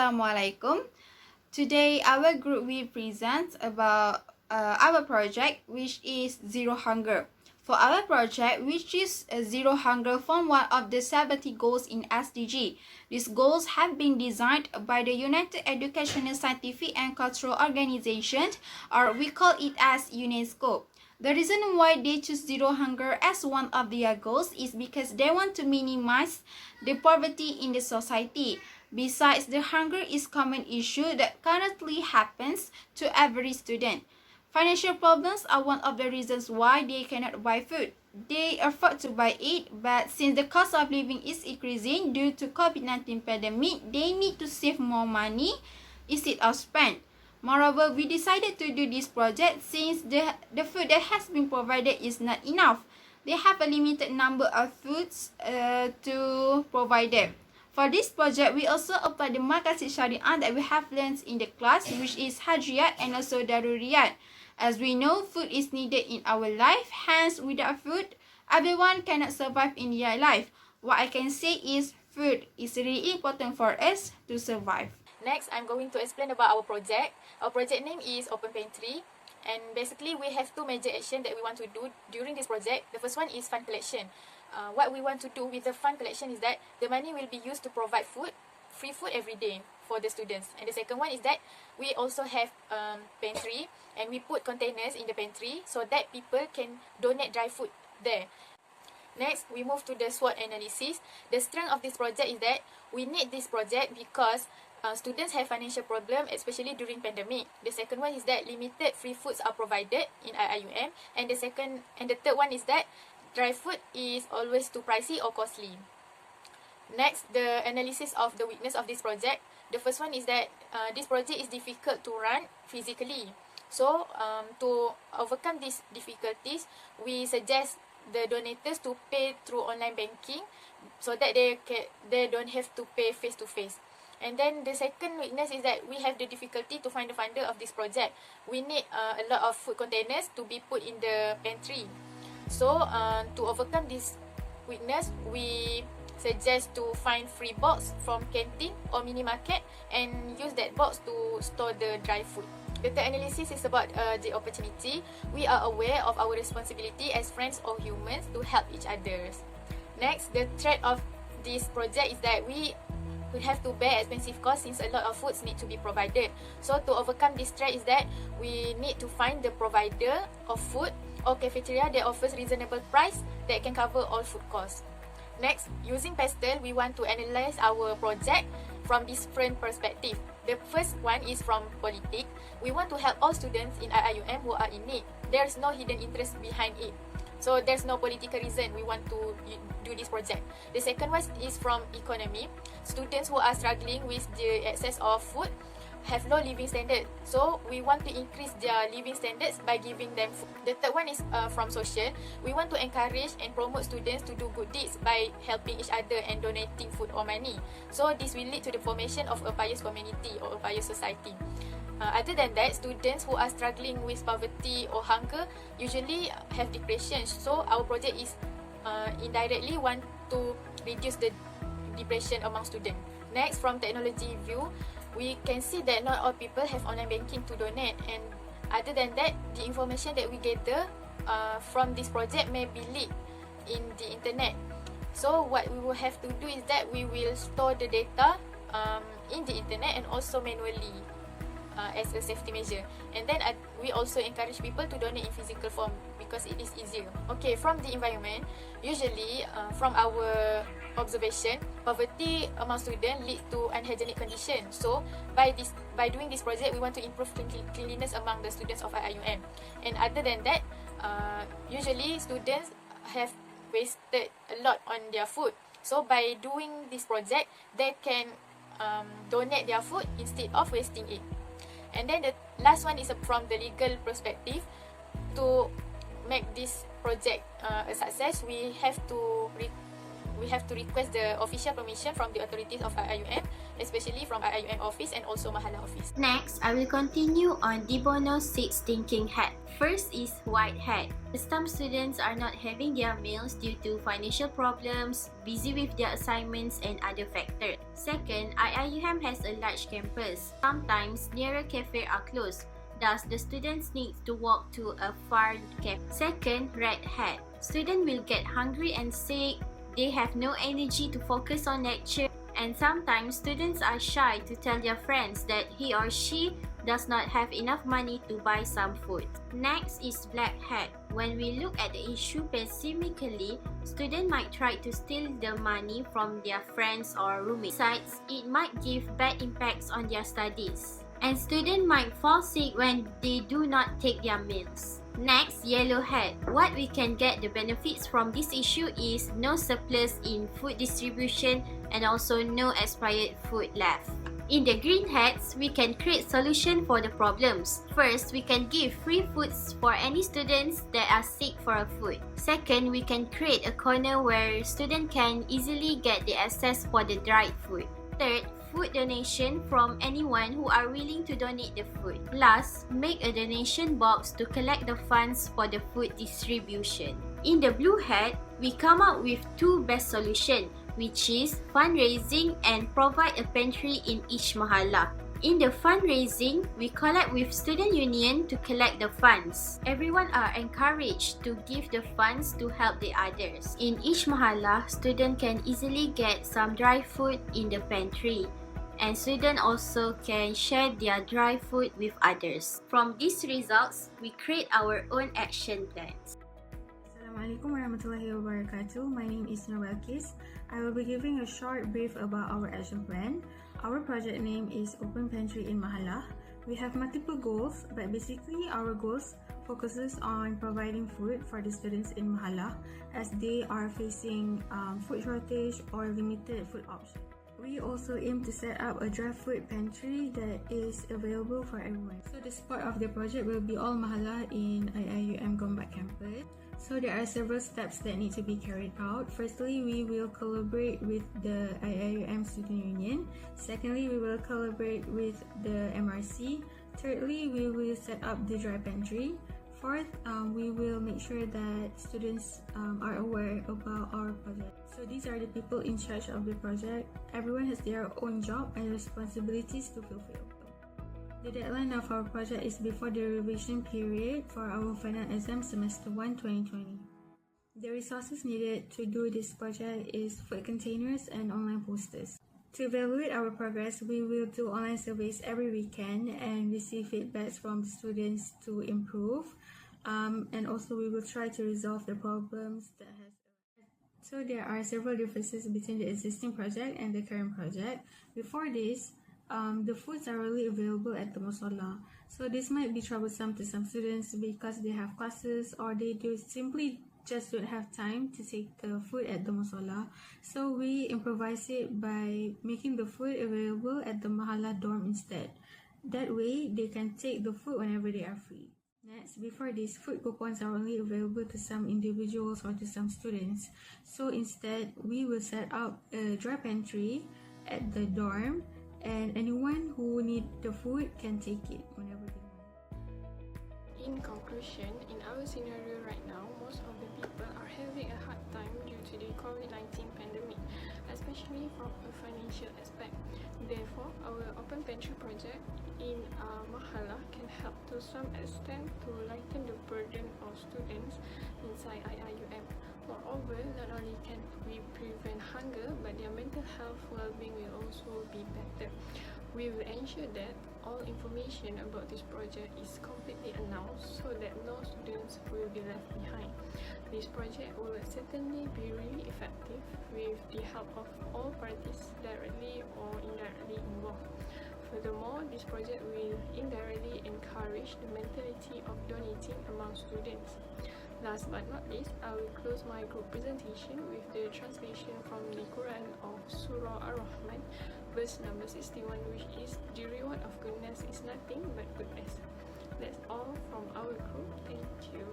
Assalamualaikum. Today our group will present about our project, which is Zero Hunger. For our project, which is Zero Hunger, form one of the 70 goals in SDG. These goals have been designed by the United Educational, Scientific and Cultural Organization, or we call it as UNESCO. The reason why they choose Zero Hunger as one of their goals is because they want to minimize the poverty in the society. Besides, the hunger is a common issue that currently happens to every student. Financial problems are one of the reasons why they cannot buy food. They afford to buy it, but since the cost of living is increasing due to COVID-19 pandemic, they need to save more money instead of spend. Moreover, we decided to do this project since the food that has been provided is not enough. They have a limited number of foods to provide them. For this project, we also apply the Maqasid Syariah that we have learned in the class, which is Hajriyat and also Daruriyat. As we know, food is needed in our life, hence without food, everyone cannot survive in their life. What I can say is food is really important for us to survive. Next, I'm going to explain about our project. Our project name is Open Pantry. And basically, we have two major actions that we want to do during this project. The first one is fund collection. What we want to do with the fund collection is that the money will be used to provide food, free food every day for the students. And the second one is that we also have pantry, and we put containers in the pantry so that people can donate dry food there. Next, we move to the SWOT analysis. The strength of this project is that we need this project because students have financial problem, especially during pandemic. The second one is that limited free foods are provided in IIUM, and the third one is that dry food is always too pricey or costly. Next, the analysis of the weakness of this project. The first one is that this project is difficult to run physically. So, to overcome these difficulties, we suggest the donators to pay through online banking so that they don't have to pay face to face. And then the second weakness is that we have the difficulty to find the funder of this project. We need a lot of food containers to be put in the pantry. So, to overcome this weakness, we suggest to find free box from canteen or mini market and use that box to store the dry food. The third analysis is about the opportunity. We are aware of our responsibility as friends or humans to help each other. Next, the threat of this project is that we would have to bear expensive costs since a lot of foods need to be provided. So to overcome this threat is that we need to find the provider of food or cafeteria that offers reasonable price that can cover all food costs. Next, using pastel, we want to analyze our project from different perspectives. The first one is from politics. We want to help all students in IIUM who are in need. There's no hidden interest behind it. So there's no political reason we want to do this project. The second one is from economy. Students who are struggling with the access of food have low living standards. So we want to increase their living standards by giving them food. The third one is from social. We want to encourage and promote students to do good deeds by helping each other and donating food or money. So this will lead to the formation of a pious community or a pious society. Other than that, students who are struggling with poverty or hunger usually have depression. So our project is indirectly want to reduce the depression among students. Next, from technology view, we can see that not all people have online banking to donate, and other than that, the information that we gather from this project may be leaked in the internet. So what we will have to do is that we will store the data in the internet and also manually as a safety measure. And then we also encourage people to donate in physical form because it is easier. Okay, from the environment, usually from our observation, poverty among students leads to unhygienic conditions. So by doing this project, we want to improve cleanliness among the students of IIUM. And other than that, usually students have wasted a lot on their food. So by doing this project, they can donate their food instead of wasting it. And then the last one is from the legal perspective. To make this project a success, we have to we have to request the official permission from the authorities of IIUM, especially from IIUM office and also Mahala office. Next, I will continue on De Bono's 6 thinking hat. First is white hat. Some students are not having their meals due to financial problems, busy with their assignments and other factors. Second, IIUM has a large campus. Sometimes nearer cafe are closed. Thus, the students need to walk to a far cafe. Second, red hat. Students will get hungry and sick. They have no energy to focus on lecture. And sometimes students are shy to tell their friends that he or she does not have enough money to buy some food. Next is black hat. When we look at the issue pessimistically, students might try to steal the money from their friends or roommates. Besides, it might give bad impacts on their studies. And students might fall sick when they do not take their meals. Next, yellow hat. What we can get the benefits from this issue is no surplus in food distribution and also no expired food left. In the green hats, we can create solution for the problems. First, we can give free foods for any students that are sick for a food. Second, we can create a corner where students can easily get the access for the dried food. Third, food donation from anyone who are willing to donate the food. Last, make a donation box to collect the funds for the food distribution. In the blue hat, we come up with two best solutions, which is fundraising and provide a pantry in each mahala. In the fundraising, we collab with student union to collect the funds. Everyone are encouraged to give the funds to help the others. In each mahala, student can easily get some dry food in the pantry. And students also can share their dry food with others. From these results, we create our own action plans. Assalamualaikum warahmatullahi wabarakatuh. My name is Nur Balkis. I will be giving a short brief about our action plan. Our project name is Open Pantry in Mahala. We have multiple goals, but basically our goals focuses on providing food for the students in Mahala as they are facing food shortage or limited food options. We also aim to set up a dry food pantry that is available for everyone. So the support of the project will be all Mahala in IIUM Gombak campus. So there are several steps that need to be carried out. Firstly, we will collaborate with the IIUM Student Union. Secondly, we will collaborate with the MRC. Thirdly, we will set up the dry pantry. Fourth, we will make sure that students are aware about our project. So these are the people in charge of the project. Everyone has their own job and responsibilities to fulfill. The deadline of our project is before the revision period for our final exam semester 1 2020. The resources needed to do this project is food containers and online posters. To evaluate our progress, we will do online surveys every weekend and receive feedbacks from students to improve. And also we will try to resolve the problems that has. So there are several differences between the existing project and the current project. Before this, the foods are really available at the musalla. So this might be troublesome to some students because they have classes or they simply just don't have time to take the food at the musalla. So we improvise it by making the food available at the mahala dorm instead. That way, they can take the food whenever they are free. Next, before this, food coupons are only available to some individuals or to some students. So instead, we will set up a dry pantry at the dorm and anyone who needs the food can take it whenever they want. In conclusion, in our scenario right now, most of the people are having a hard time due to the COVID-19 pandemic, especially from a financial aspect. Therefore, our Open Pantry project in Mahala can help to some extent to lighten the burden of students inside IIUM. Moreover, not only can we prevent hunger, but their mental health well-being will also be better. We will ensure that all information about this project is completely announced so that no students will be left behind. This project will certainly be really effective with the help of all parties directly or indirectly involved. Furthermore, this project will indirectly encourage the mentality of donating among students. Last but not least, I will close my group presentation with the translation from the Quran of Surah Ar-Rahman, verse number 61, which is, "The reward of goodness is nothing but goodness." That's all from our group. Thank you.